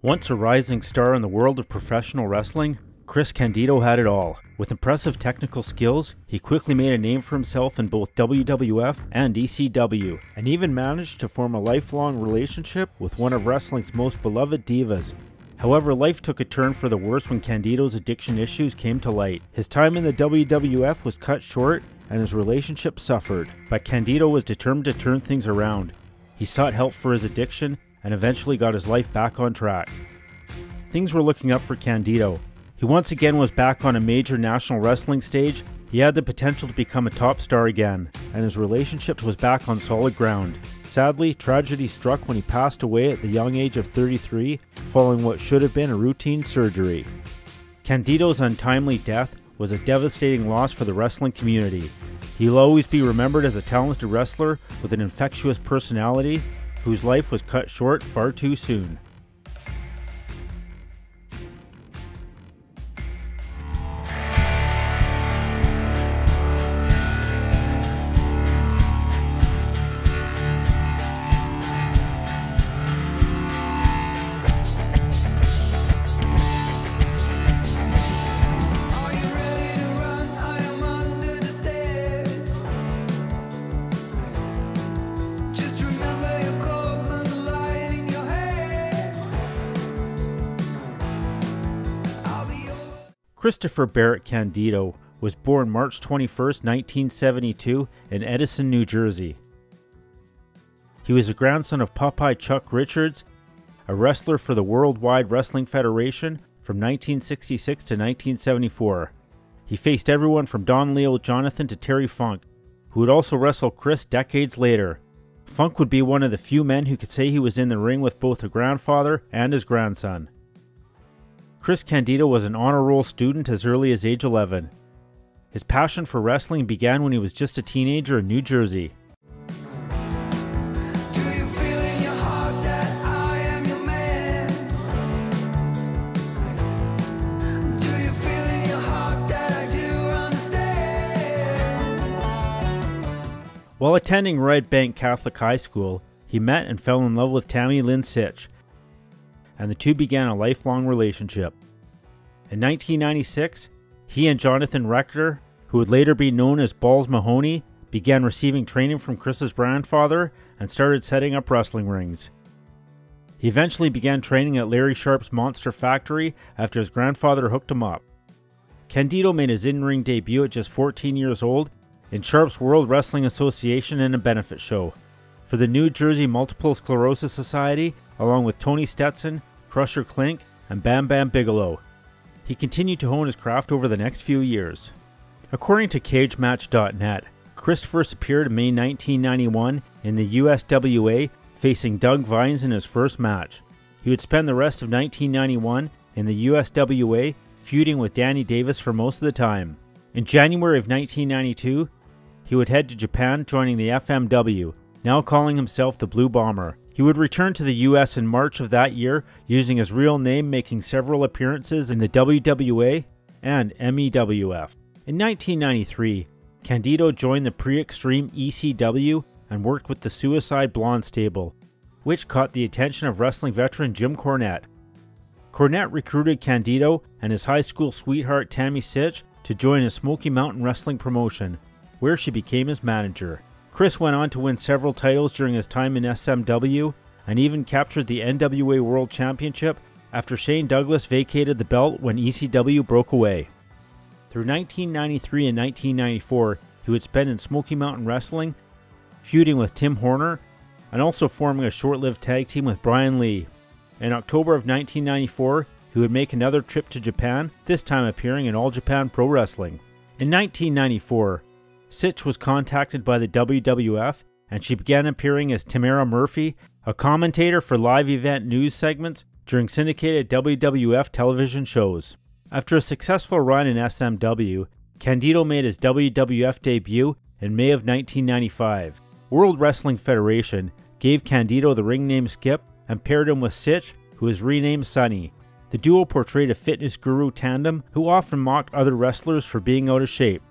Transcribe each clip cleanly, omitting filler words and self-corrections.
Once a rising star in the world of professional wrestling, Chris Candido had it all. With impressive technical skills, he quickly made a name for himself in both WWF and ECW, and even managed to form a lifelong relationship with one of wrestling's most beloved divas. However, life took a turn for the worse when Candido's addiction issues came to light. His time in the WWF was cut short, and his relationship suffered, but Candido was determined to turn things around. He sought help for his addiction, and eventually got his life back on track. Things were looking up for Candido. He once again was back on a major national wrestling stage. He had the potential to become a top star again, and his relationship was back on solid ground. Sadly, tragedy struck when he passed away at the young age of 33, following what should have been a routine surgery. Candido's untimely death was a devastating loss for the wrestling community. He'll always be remembered as a talented wrestler with an infectious personality whose life was cut short far too soon. Christopher Barrett Candido was born March 21, 1972 in Edison, New Jersey. He was a grandson of Popeye Chuck Richards, a wrestler for the Worldwide Wrestling Federation from 1966 to 1974. He faced everyone from Don Leo Jonathan to Terry Funk, who would also wrestle Chris decades later. Funk would be one of the few men who could say he was in the ring with both a grandfather and his grandson. Chris Candido was an honor roll student as early as age 11. His passion for wrestling began when he was just a teenager in New Jersey. While attending Red Bank Catholic High School, he met and fell in love with Tammy Lynn Sitch, and the two began a lifelong relationship. In 1996, he and Jonathan Rector, who would later be known as Balls Mahoney, began receiving training from Chris's grandfather and started setting up wrestling rings. He eventually began training at Larry Sharp's Monster Factory after his grandfather hooked him up. Candido made his in-ring debut at just 14 years old in Sharp's World Wrestling Association in a benefit show for the New Jersey Multiple Sclerosis Society, along with Tony Stetson, Crusher Klink, and Bam Bam Bigelow. He continued to hone his craft over the next few years. According to CageMatch.net, Chris first appeared in May 1991 in the USWA, facing Doug Vines in his first match. He would spend the rest of 1991 in the USWA, feuding with Danny Davis for most of the time. In January of 1992, he would head to Japan, joining the FMW, now calling himself the Blue Bomber. He would return to the US in March of that year, using his real name, making several appearances in the WWA and MEWF. In 1993, Candido joined the pre-extreme ECW and worked with the Suicide Blonde stable, which caught the attention of wrestling veteran Jim Cornette. Cornette recruited Candido and his high school sweetheart Tammy Sitch to join his Smoky Mountain Wrestling promotion, where she became his manager. Chris went on to win several titles during his time in SMW and even captured the NWA World Championship after Shane Douglas vacated the belt when ECW broke away. Through 1993 and 1994, he would spend in Smoky Mountain Wrestling, feuding with Tim Horner, and also forming a short-lived tag team with Brian Lee. In October of 1994, he would make another trip to Japan, this time appearing in All Japan Pro Wrestling. In 1994, Sitch was contacted by the WWF, and she began appearing as Tamara Murphy, a commentator for live event news segments during syndicated WWF television shows. After a successful run in SMW, Candido made his WWF debut in May of 1995. World Wrestling Federation gave Candido the ring name Skip and paired him with Sitch, who was renamed Sunny. The duo portrayed a fitness guru tandem who often mocked other wrestlers for being out of shape.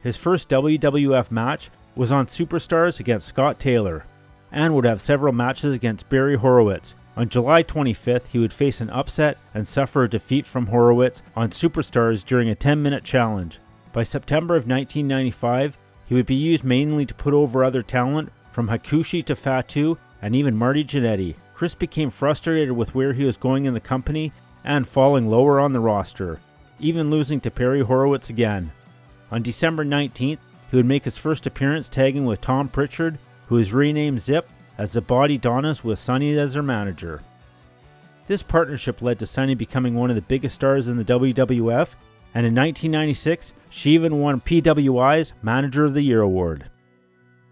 His first WWF match was on Superstars against Scott Taylor. and would have several matches against Barry Horowitz. On July 25th, he would face an upset and suffer a defeat from Horowitz on Superstars during a 10-minute challenge. By September of 1995, he would be used mainly to put over other talent, from Hakushi to Fatu and even Marty Jannetty. Chris became frustrated with where he was going in the company and falling lower on the roster, even losing to Barry Horowitz again. On December 19th, he would make his first appearance tagging with Tom Pritchard, who was renamed Zip, as the Body Donnas with Sonny as their manager. This partnership led to Sonny becoming one of the biggest stars in the WWF, and in 1996, she even won PWI's Manager of the Year award.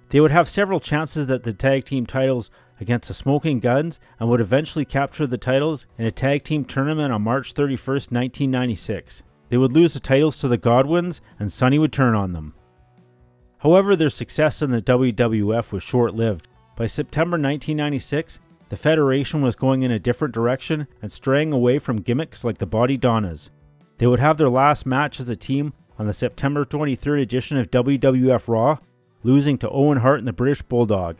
They would have several chances at the tag team titles against the Smoking Guns and would eventually capture the titles in a tag team tournament on March 31st, 1996. They would lose the titles to the Godwins, and Sonny would turn on them. However, their success in the WWF was short-lived. By September 1996, the Federation was going in a different direction and straying away from gimmicks like the Body Donnas. They would have their last match as a team on the September 23rd edition of WWF Raw, losing to Owen Hart and the British Bulldog.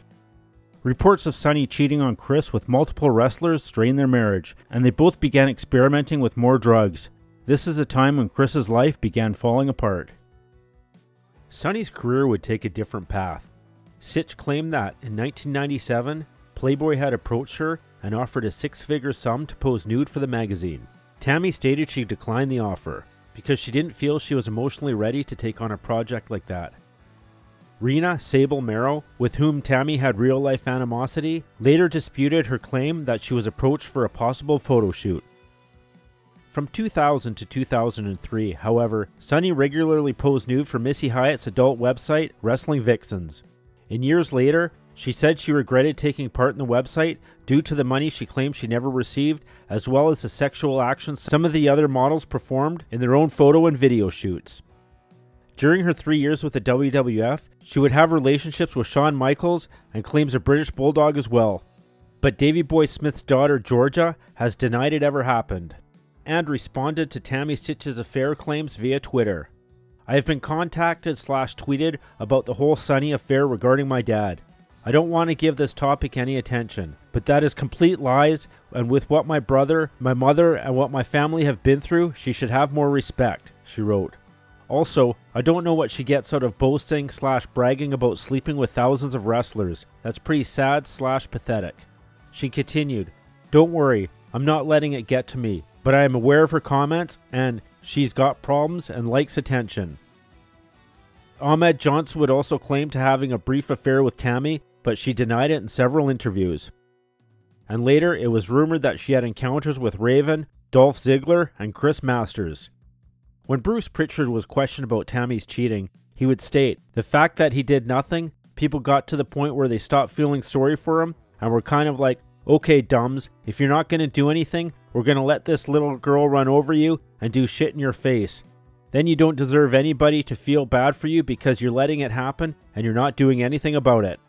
Reports of Sonny cheating on Chris with multiple wrestlers strained their marriage, and they both began experimenting with more drugs. This is a time when Chris's life began falling apart. Sonny's career would take a different path. Sitch claimed that, in 1997, Playboy had approached her and offered a six-figure sum to pose nude for the magazine. Tammy stated she declined the offer, because she didn't feel she was emotionally ready to take on a project like that. Rena Sable Marrow, with whom Tammy had real-life animosity, later disputed her claim that she was approached for a possible photo shoot. From 2000 to 2003, however, Sonny regularly posed nude for Missy Hyatt's adult website, Wrestling Vixens. In years later, she said she regretted taking part in the website due to the money she claimed she never received, as well as the sexual actions some of the other models performed in their own photo and video shoots. During her 3 years with the WWF, she would have relationships with Shawn Michaels and claims a British Bulldog as well. But Davey Boy Smith's daughter, Georgia, has denied it ever happened, and responded to Tammy Sitch's affair claims via Twitter. I have been contacted/tweeted about the whole Sonny affair regarding my dad. I don't want to give this topic any attention, but that is complete lies, and with what my brother, my mother, and what my family have been through, she should have more respect, she wrote. Also, I don't know what she gets out of boasting/bragging about sleeping with thousands of wrestlers. That's pretty sad/pathetic. She continued, "Don't worry, I'm not letting it get to me, but I am aware of her comments, and she's got problems and likes attention." Ahmed Johnson would also claim to having a brief affair with Tammy, but she denied it in several interviews. And later, it was rumored that she had encounters with Raven, Dolph Ziggler, and Chris Masters. When Bruce Pritchard was questioned about Tammy's cheating, he would state, "The fact that he did nothing, people got to the point where they stopped feeling sorry for him and were kind of like, okay, dumbs, if you're not going to do anything, we're going to let this little girl run over you and do shit in your face. Then you don't deserve anybody to feel bad for you because you're letting it happen and you're not doing anything about it."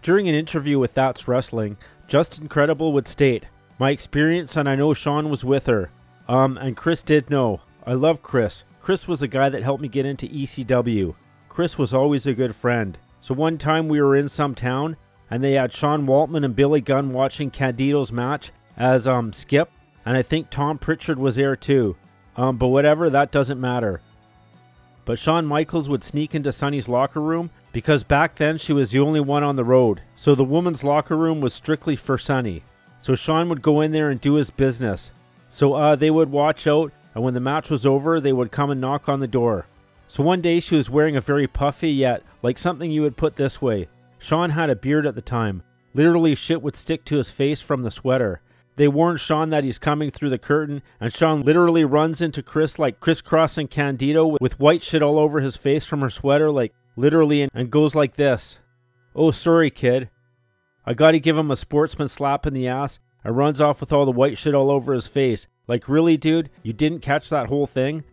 During an interview with That's Wrestling, Justin Credible would state, "My experience, and I know Shawn was with her. And Chris did know. I love Chris. Chris was the guy that helped me get into ECW. Chris was always a good friend. So one time we were in some town, and they had Sean Waltman and Billy Gunn watching Candido's match as Skip, and I think Tom Pritchard was there too. But whatever, that doesn't matter. But Shawn Michaels would sneak into Sonny's locker room because back then she was the only one on the road. So the women's locker room was strictly for Sonny. So Shawn would go in there and do his business. So they would watch out, and when the match was over, they would come and knock on the door. So one day she was wearing a very puffy, yet like something you would put this way. Shawn had a beard at the time. Literally shit would stick to his face from the sweater. They warned Shawn that he's coming through the curtain, and Shawn literally runs into Chris like crisscrossing Candido with white shit all over his face from her sweater, like literally, and goes like this. "Oh, sorry, kid." I gotta give him a sportsman slap in the ass, and runs off with all the white shit all over his face. Like, really, dude? You didn't catch that whole thing?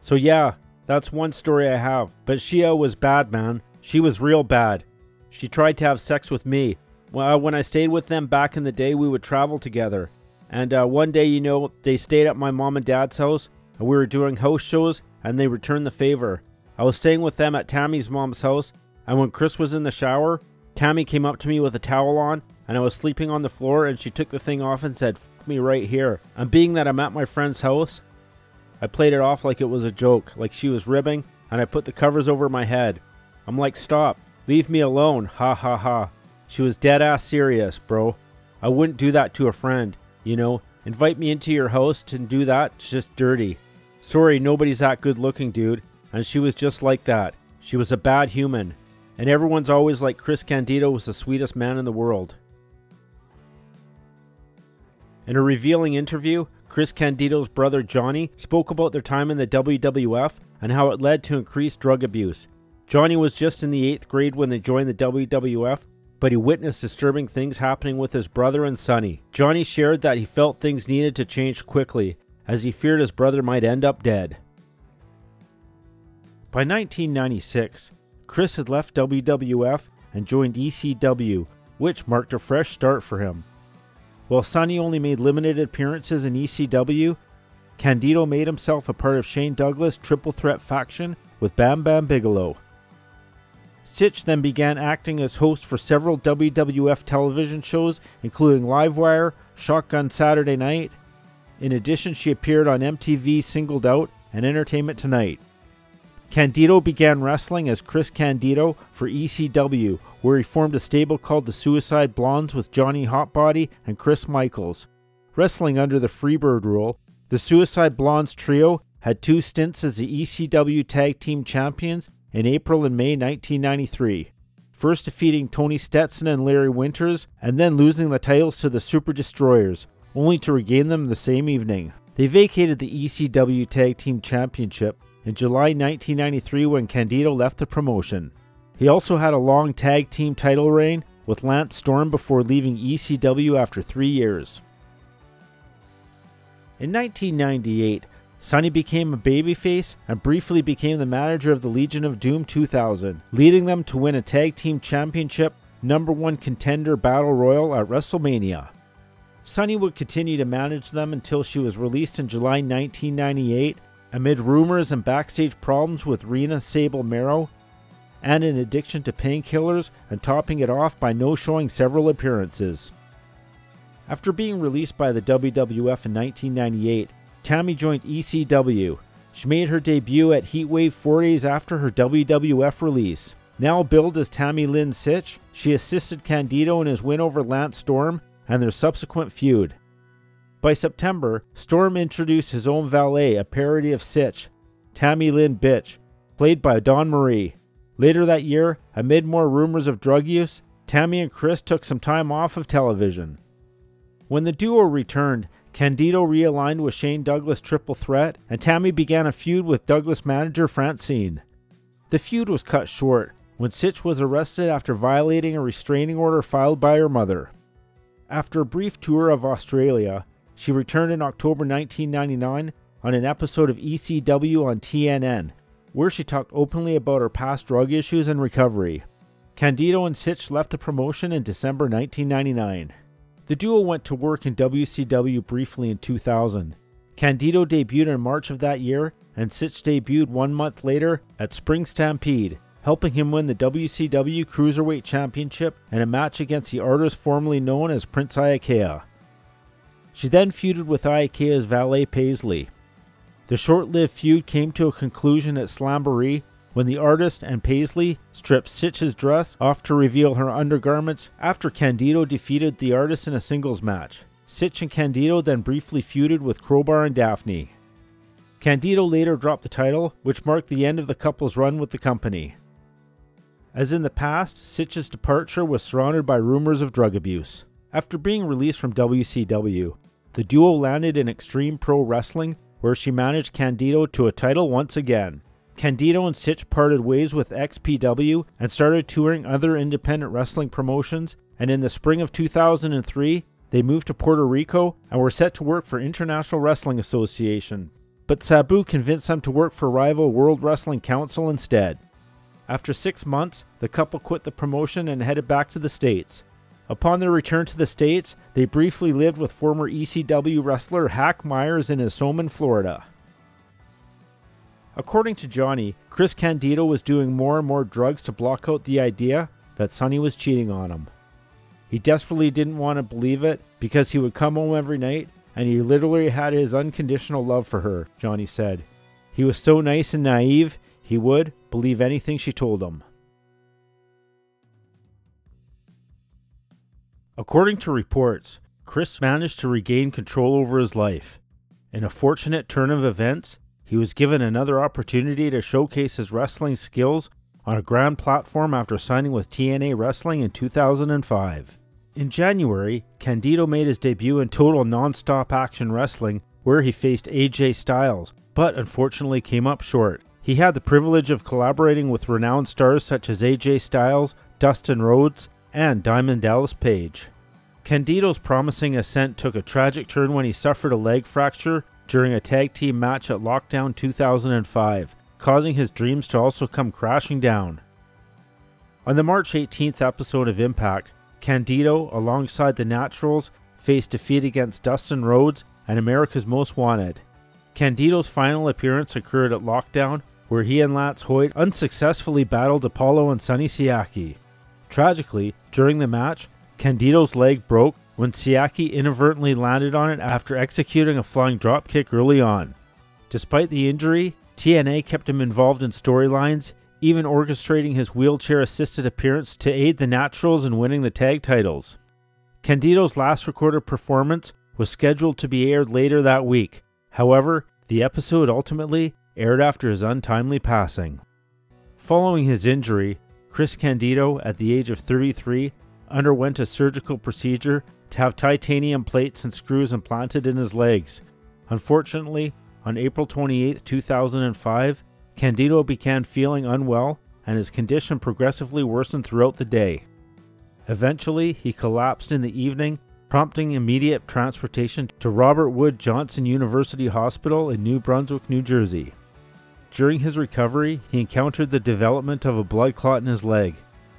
So yeah, that's one story I have. But Shia was bad, man. She was real bad. She tried to have sex with me. Well, when I stayed with them back in the day, we would travel together. And one day, they stayed at my mom and dad's house, and we were doing house shows, and they returned the favor. I was staying with them at Tammy's mom's house, and when Chris was in the shower, Tammy came up to me with a towel on, and I was sleeping on the floor, and she took the thing off and said, "F me right here." And being that I'm at my friend's house, I played it off like it was a joke, like she was ribbing, and I put the covers over my head. I'm like, "Stop, leave me alone, ha ha ha." She was dead ass serious, bro. I wouldn't do that to a friend, you know. Invite me into your house to do that, it's just dirty. Sorry, nobody's that good looking, dude. And she was just like that. She was a bad human. And everyone's always like Chris Candido was the sweetest man in the world. In a revealing interview, Chris Candido's brother Johnny spoke about their time in the WWF and how it led to increased drug abuse. Johnny was just in the 8th grade when they joined the WWF, but he witnessed disturbing things happening with his brother and Sonny. Johnny shared that he felt things needed to change quickly, as he feared his brother might end up dead. By 1996, Chris had left WWF and joined ECW, which marked a fresh start for him. While Sonny only made limited appearances in ECW, Candido made himself a part of Shane Douglas' Triple Threat faction with Bam Bam Bigelow. Sitch then began acting as host for several WWF television shows, including Livewire, Shotgun Saturday Night. In addition, she appeared on MTV Singled Out and Entertainment Tonight. Candido began wrestling as Chris Candido for ECW, where he formed a stable called the Suicide Blondes with Johnny Hotbody and Chris Michaels. Wrestling under the Freebird rule, the Suicide Blondes trio had 2 stints as the ECW Tag Team Champions in April and May 1993, first defeating Tony Stetson and Larry Winters, and then losing the titles to the Super Destroyers, only to regain them the same evening. They vacated the ECW Tag Team Championship in July 1993 when Candido left the promotion. He also had a long tag team title reign with Lance Storm before leaving ECW after 3 years. In 1998, Sonny became a babyface and briefly became the manager of the Legion of Doom 2000, leading them to win a tag team championship #1 contender battle royal at WrestleMania. Sonny would continue to manage them until she was released in July 1998 amid rumors and backstage problems with Rena Sable Marrow and an addiction to painkillers, and topping it off by no-showing several appearances. After being released by the WWF in 1998, Tammy joined ECW. She made her debut at Heatwave 4 days after her WWF release. Now billed as Tammy Lynn Sitch, she assisted Candido in his win over Lance Storm and their subsequent feud. By September, Storm introduced his own valet, a parody of Sitch, Tammy Lynn Bitch, played by Dawn Marie. Later that year, amid more rumors of drug use, Tammy and Chris took some time off of television. When the duo returned, Candido realigned with Shane Douglas' Triple Threat, and Tammy began a feud with Douglas manager Francine. The feud was cut short when Sitch was arrested after violating a restraining order filed by her mother. After a brief tour of Australia, she returned in October 1999 on an episode of ECW on TNN, where she talked openly about her past drug issues and recovery. Candido and Sitch left the promotion in December 1999. The duo went to work in WCW briefly in 2000. Candido debuted in March of that year, and Sitch debuted 1 month later at Spring Stampede, helping him win the WCW Cruiserweight Championship and a match against the artist formerly known as Prince Iaukea. She then feuded with Iakea's valet Paisley. The short-lived feud came to a conclusion at Slamboree when the artist and Paisley stripped Sitch's dress off to reveal her undergarments after Candido defeated the artist in a singles match. Sitch and Candido then briefly feuded with Crowbar and Daphne. Candido later dropped the title, which marked the end of the couple's run with the company. As in the past, Sitch's departure was surrounded by rumors of drug abuse. After being released from WCW, the duo landed in Extreme Pro Wrestling, where she managed Candido to a title once again. Candido and Sitch parted ways with XPW and started touring other independent wrestling promotions, and in the spring of 2003, they moved to Puerto Rico and were set to work for International Wrestling Association. But Sabu convinced them to work for rival World Wrestling Council instead. After 6 months, the couple quit the promotion and headed back to the States. Upon their return to the States, they briefly lived with former ECW wrestler Hack Myers in his home in Florida. According to Johnny, Chris Candido was doing more and more drugs to block out the idea that Sonny was cheating on him. He desperately didn't want to believe it because he would come home every night and he literally had his unconditional love for her, Johnny said. He was so nice and naive, he would believe anything she told him. According to reports, Chris managed to regain control over his life. In a fortunate turn of events, he was given another opportunity to showcase his wrestling skills on a grand platform after signing with TNA Wrestling in 2005. In January, Candido made his debut in Total Non-Stop Action Wrestling, where he faced AJ Styles, but unfortunately came up short. He had the privilege of collaborating with renowned stars such as AJ Styles, Dustin Rhodes, and Diamond Dallas Page. Candido's promising ascent took a tragic turn when he suffered a leg fracture during a tag team match at Lockdown 2005, causing his dreams to also come crashing down. On the March 18th episode of Impact, Candido, alongside the Naturals, faced defeat against Dustin Rhodes and America's Most Wanted. Candido's final appearance occurred at Lockdown, where he and Lance Hoyt unsuccessfully battled Apollo and Sonny Siaki. Tragically, during the match, Candido's leg broke when Siaki inadvertently landed on it after executing a flying dropkick early on. Despite the injury, TNA kept him involved in storylines, even orchestrating his wheelchair-assisted appearance to aid the Naturals in winning the tag titles. Candido's last recorded performance was scheduled to be aired later that week. However, the episode ultimately aired after his untimely passing. Following his injury, Chris Candido, at the age of 33, underwent a surgical procedure to have titanium plates and screws implanted in his legs. Unfortunately, on April 28, 2005, Candido began feeling unwell and his condition progressively worsened throughout the day. Eventually, he collapsed in the evening, prompting immediate transportation to Robert Wood Johnson University Hospital in New Brunswick, New Jersey. During his recovery, he encountered the development of a blood clot in his leg.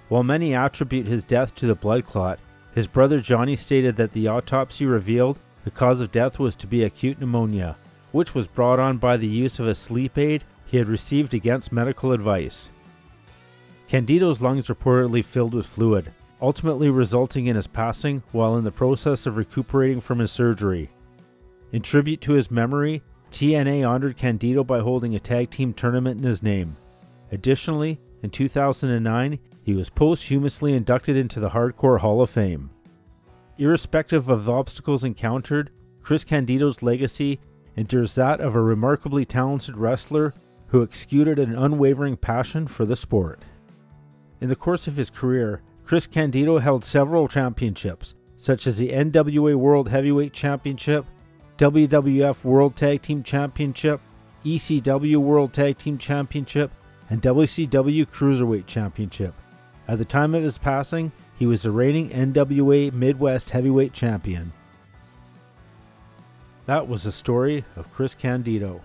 While many attribute his death to the blood clot, his brother Johnny stated that the autopsy revealed the cause of death was to be acute pneumonia, which was brought on by the use of a sleep aid he had received against medical advice. Candido's lungs reportedly filled with fluid, ultimately resulting in his passing while in the process of recuperating from his surgery. In tribute to his memory, TNA honored Candido by holding a tag team tournament in his name. Additionally, in 2009, he was posthumously inducted into the Hardcore Hall of Fame. Irrespective of the obstacles encountered, Chris Candido's legacy endures that of a remarkably talented wrestler who exuded an unwavering passion for the sport. In the course of his career, Chris Candido held several championships, such as the NWA World Heavyweight Championship, WWF World Tag Team Championship, ECW World Tag Team Championship, and WCW Cruiserweight Championship. At the time of his passing, he was the reigning NWA Midwest Heavyweight Champion. That was the story of Chris Candido.